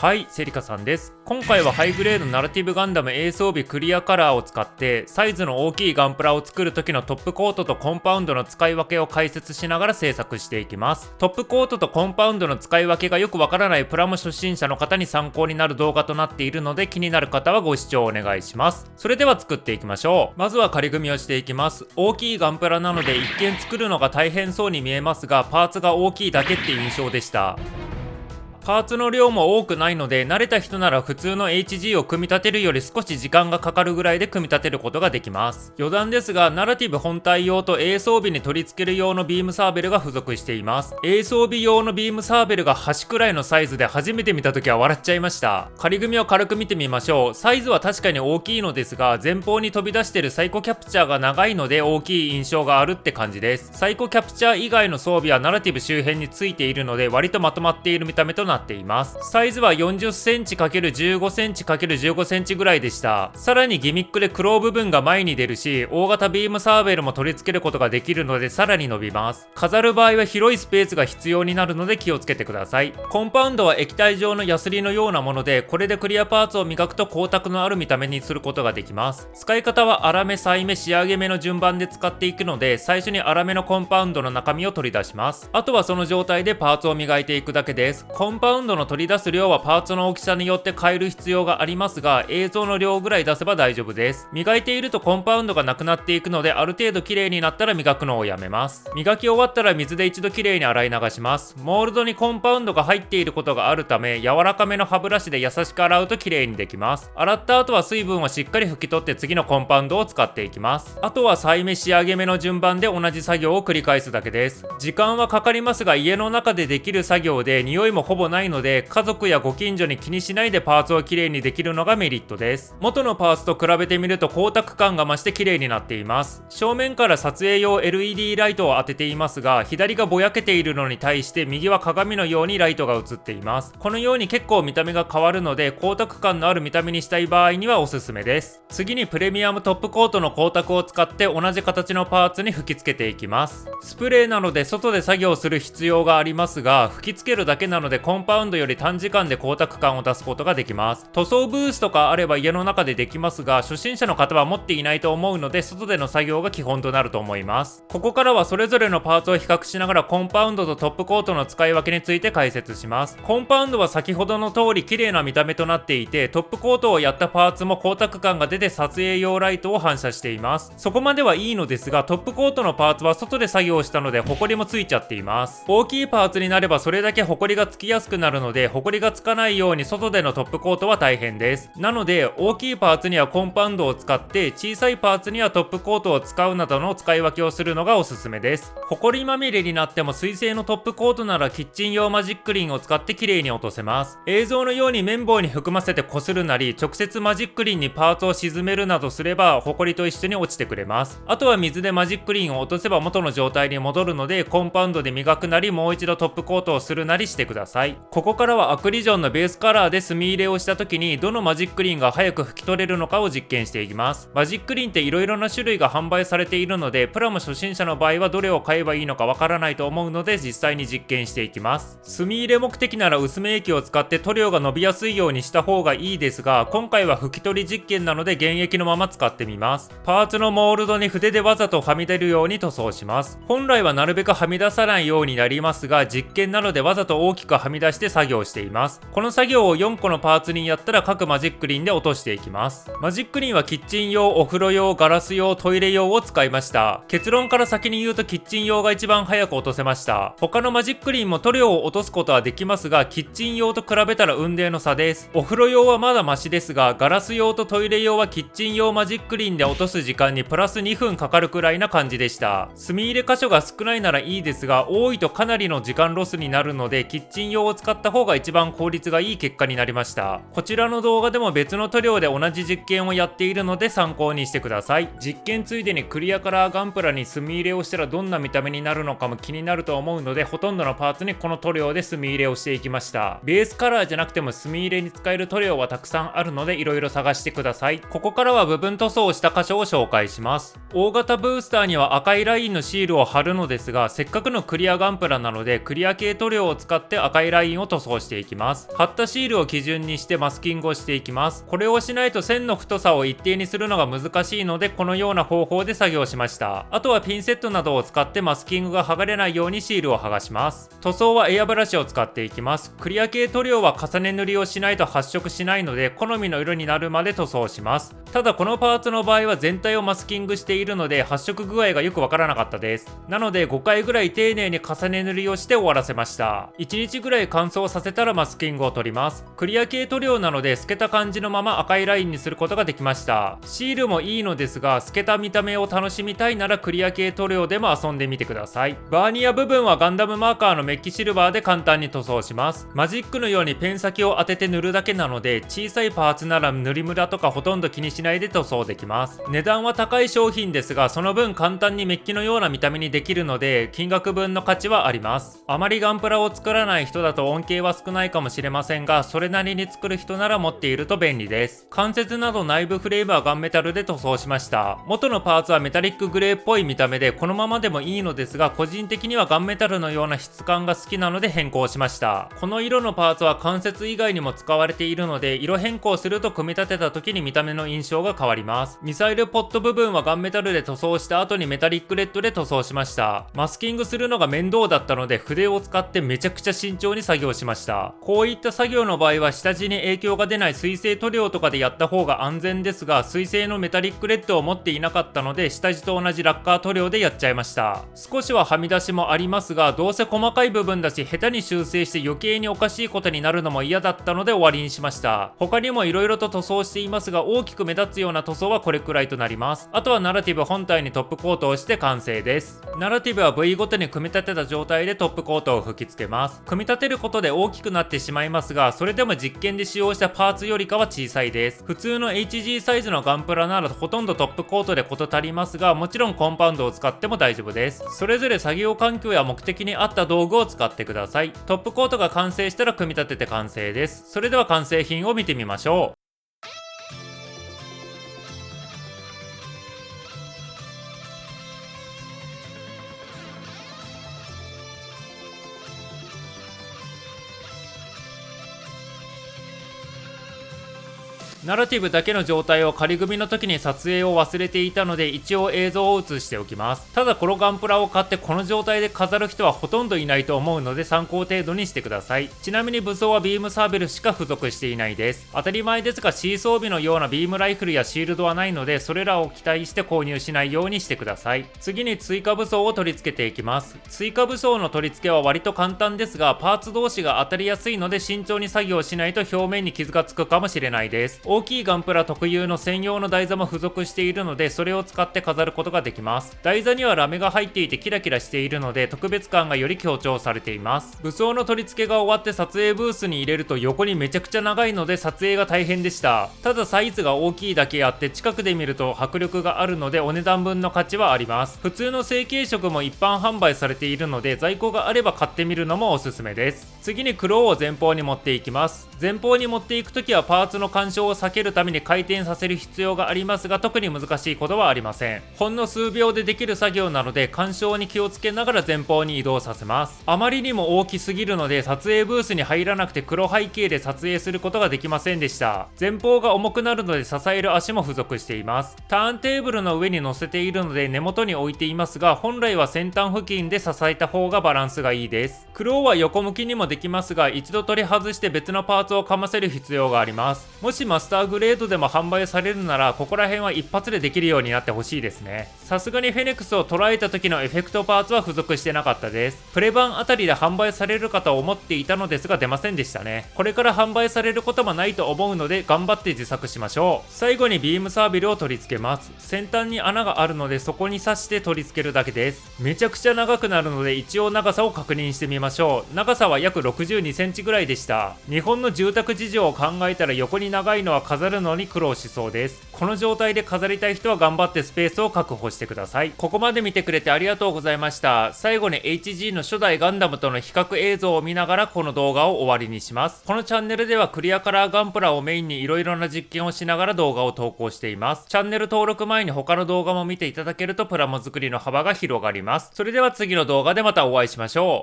はい、セリカさんです。今回はハイグレードナラティブガンダム A 装備クリアカラーを使ってサイズの大きいガンプラを作る時のトップコートとコンパウンドの使い分けを解説しながら制作していきます。トップコートとコンパウンドの使い分けがよくわからないプラモ初心者の方に参考になる動画となっているので、気になる方はご視聴お願いします。それでは作っていきましょう。まずは仮組みをしていきます。大きいガンプラなので一見作るのが大変そうに見えますが、パーツが大きいだけって印象でした。パーツの量も多くないので、慣れた人なら普通の HG を組み立てるより少し時間がかかるぐらいで組み立てることができます。余談ですが、ナラティブ本体用と A 装備に取り付ける用のビームサーベルが付属しています。A 装備用のビームサーベルが端くらいのサイズで、初めて見た時は笑っちゃいました。仮組みを軽く見てみましょう。サイズは確かに大きいのですが、前方に飛び出してるサイコキャプチャーが長いので大きい印象があるって感じです。サイコキャプチャー以外の装備はナラティブ周辺についているので、割とまとまっている見た目となっています。サイズは 40cm×15cm×15cm ぐらいでした。さらにギミックでクロー部分が前に出るし、大型ビームサーベルも取り付けることができるのでさらに伸びます。飾る場合は広いスペースが必要になるので気をつけてください。コンパウンドは液体状のヤスリのようなもので、これでクリアパーツを磨くと光沢のある見た目にすることができます。使い方は粗め、細め、仕上げめの順番で使っていくので、最初に粗めのコンパウンドの中身を取り出します。あとはその状態でパーツを磨いていくだけです。コンパウンドの取り出す量はパーツの大きさによって変える必要がありますが、映像の量ぐらい出せば大丈夫です。磨いているとコンパウンドがなくなっていくので、ある程度綺麗になったら磨くのをやめます。磨き終わったら水で一度綺麗に洗い流します。モールドにコンパウンドが入っていることがあるため、柔らかめの歯ブラシで優しく洗うと綺麗にできます。洗った後は水分をしっかり拭き取って次のコンパウンドを使っていきます。あとは再目仕上げ目の順番で同じ作業を繰り返すだけです。時間はかかりますが、家の中でできる作業で匂いもほぼないので、家族やご近所に気にしないでパーツをきれいにできるのがメリットです。元のパーツと比べてみると光沢感が増してきれいになっています。正面から撮影用 LED ライトを当てていますが、左がぼやけているのに対して右は鏡のようにライトが映っています。このように結構見た目が変わるので、光沢感のある見た目にしたい場合にはおすすめです。次にプレミアムトップコートの光沢を使って同じ形のパーツに吹き付けていきます。スプレーなので外で作業する必要がありますが、吹き付けるだけなのでコンパウンドより短時間で光沢感を出すことができます。塗装ブースとかあれば家の中でできますが、初心者の方は持っていないと思うので、外での作業が基本となると思います。ここからはそれぞれのパーツを比較しながらコンパウンドとトップコートの使い分けについて解説します。コンパウンドは先ほどの通り綺麗な見た目となっていて、トップコートをやったパーツも光沢感が出て撮影用ライトを反射しています。そこまではいいのですが、トップコートのパーツは外で作業したのでホコリもついちゃっています。大きいパーツになればそれだけホコリがつきやすくなるので、ホコリがつかないように外でのトップコートは大変です。なので大きいパーツにはコンパウンドを使って、小さいパーツにはトップコートを使うなどの使い分けをするのがおすすめです。ホコリまみれになっても水性のトップコートならキッチン用マジックリンを使って綺麗に落とせます。映像のように綿棒に含ませて擦るなり、直接マジックリンにパーツを沈めるなどすればホコリと一緒に落ちてくれます。あとは水でマジックリンを落とせば元の状態に戻るので、コンパウンドで磨くなりもう一度トップコートをするなりしてください。ここからはアクリジョンのベースカラーで墨入れをした時にどのマジックリンが早く拭き取れるのかを実験していきます。マジックリンって色々な種類が販売されているので、プラモ初心者の場合はどれを買えばいいのかわからないと思うので、実際に実験していきます。墨入れ目的なら薄め液を使って塗料が伸びやすいようにした方がいいですが、今回は拭き取り実験なので原液のまま使ってみます。パーツのモールドに筆でわざとはみ出るように塗装します。本来はなるべくはみ出さないようになりますが、実験なのでわざと大きくはみ出して作業しています。この作業を4個のパーツにやったら各マジックリンで落としていきます。マジックリンはキッチン用、お風呂用、ガラス用、トイレ用を使いました。結論から先に言うとキッチン用が一番早く落とせました。他のマジックリンも塗料を落とすことはできますが、キッチン用と比べたら雲泥の差です。お風呂用はまだマシですが、ガラス用とトイレ用はキッチン用マジックリンで落とす時間にプラス2分かかるくらいな感じでした。墨入れ箇所が少ないならいいですが、多いとかなりの時間ロスになるので、キッチン用を使った方が一番効率がいい結果になりました。こちらの動画でも別の塗料で同じ実験をやっているので参考にしてください。実験ついでにクリアカラーガンプラに墨入れをしたらどんな見た目になるのかも気になると思うので、ほとんどのパーツにこの塗料で墨入れをしていきました。ベースカラーじゃなくても墨入れに使える塗料はたくさんあるので、いろいろ探してください。ここからは部分塗装をした箇所を紹介します。大型ブースターには赤いラインのシールを貼るのですが、せっかくのクリアガンプラなのでクリア系塗料を使って赤いラインラインを塗装していきます。貼ったシールを基準にしてマスキングをしていきます。これをしないと線の太さを一定にするのが難しいので、このような方法で作業しました。あとはピンセットなどを使ってマスキングが剥がれないようにシールを剥がします。塗装はエアブラシを使っていきます。クリア系塗料は重ね塗りをしないと発色しないので、好みの色になるまで塗装します。ただこのパーツの場合は全体をマスキングしているので発色具合がよくわからなかったです。なので5回ぐらい丁寧に重ね塗りをして終わらせました。1日ぐらい乾燥させたらマスキングを取ります。クリア系塗料なので透けた感じのまま赤いラインにすることができました。シールもいいのですが、透けた見た目を楽しみたいならクリア系塗料でも遊んでみてください。バーニア部分はガンダムマーカーのメッキシルバーで簡単に塗装します。マジックのようにペン先を当てて塗るだけなので、小さいパーツなら塗りムラとかほとんど気にしないで塗装できます。値段は高い商品ですが、その分簡単にメッキのような見た目にできるので、金額分の価値はあります。あまりガンプラを作らない人だと恩恵は少ないかもしれませんが、それなりに作る人なら持っていると便利です。関節など内部フレームはガンメタルで塗装しました。元のパーツはメタリックグレーっぽい見た目でこのままでもいいのですが、個人的にはガンメタルのような質感が好きなので変更しました。この色のパーツは関節以外にも使われているので、色変更すると組み立てた時に見た目の印象が変わります。ミサイルポット部分はガンメタルで塗装した後にメタリックレッドで塗装しました。マスキングするのが面倒だったので筆を使ってめちゃくちゃ慎重に作業しました。こういった作業の場合は下地に影響が出ない水性塗料とかでやった方が安全ですが、水性のメタリックレッドを持っていなかったので下地と同じラッカー塗料でやっちゃいました。少しははみ出しもありますが、どうせ細かい部分だし下手に修正して余計におかしいことになるのも嫌だったので終わりにしました。他にも色々と塗装していますが、大きく目立つような塗装はこれくらいとなります。あとはナラティブ本体にトップコートをして完成です。ナラティブは部位ごとに組み立てた状態でトップコートを吹き付けます。組み立てることで大きくなってしまいますが、それでも実験で使用したパーツよりかは小さいです。普通の HG サイズのガンプラならほとんどトップコートで事足りますが、もちろんコンパウンドを使っても大丈夫です。それぞれ作業環境や目的に合った道具を使ってください。トップコートが完成したら組み立てて完成です。それでは完成品を見てみましょう。ナラティブだけの状態を仮組みの時に撮影を忘れていたので、一応映像を映しておきます。ただこのガンプラを買ってこの状態で飾る人はほとんどいないと思うので参考程度にしてください。ちなみに武装はビームサーベルしか付属していないです。当たり前ですが C 装備のようなビームライフルやシールドはないので、それらを期待して購入しないようにしてください。次に追加武装を取り付けていきます。追加武装の取り付けは割と簡単ですが、パーツ同士が当たりやすいので慎重に作業しないと表面に傷がつくかもしれないです。大きいガンプラ特有の専用の台座も付属しているので、それを使って飾ることができます。台座にはラメが入っていてキラキラしているので特別感がより強調されています。武装の取り付けが終わって撮影ブースに入れると横にめちゃくちゃ長いので撮影が大変でした。ただサイズが大きいだけあって近くで見ると迫力があるのでお値段分の価値はあります。普通の成型色も一般販売されているので在庫があれば買ってみるのもおすすめです。次にクローを前方に持っていきます。前方に持っていくときはパーツの干渉を避けるために回転させる必要がありますが、特に難しいことはありません。ほんの数秒でできる作業なので干渉に気をつけながら前方に移動させます。あまりにも大きすぎるので撮影ブースに入らなくて黒背景で撮影することができませんでした。前方が重くなるので支える足も付属しています。ターンテーブルの上に乗せているので根元に置いていますが、本来は先端付近で支えた方がバランスがいいです。クローは横向きにもできますが、一度取り外して別のパーツをかませる必要があります。もしマスターグレードでも販売されるなら、ここら辺は一発でできるようになってほしいですね。さすがにフェネクスを捉えた時のエフェクトパーツは付属してなかったです。プレ版あたりで販売されるかと思っていたのですが出ませんでしたね。これから販売されることもないと思うので頑張って自作しましょう。最後にビームサーベルを取り付けます。先端に穴があるのでそこに刺して取り付けるだけです。めちゃくちゃ長くなるので一応長さを確認してみましょう。長さは約62センチぐらいでした。日本の住宅事情を考えたら横に長いのは飾るのに苦労しそうです。この状態で飾りたい人は頑張ってスペースを確保してください。ここまで見てくれてありがとうございました。最後に HG の初代ガンダムとの比較映像を見ながらこの動画を終わりにします。このチャンネルではクリアカラーガンプラをメインに色々な実験をしながら動画を投稿しています。チャンネル登録前に他の動画も見ていただけるとプラモ作りの幅が広がります。それでは次の動画でまたお会いしましょう。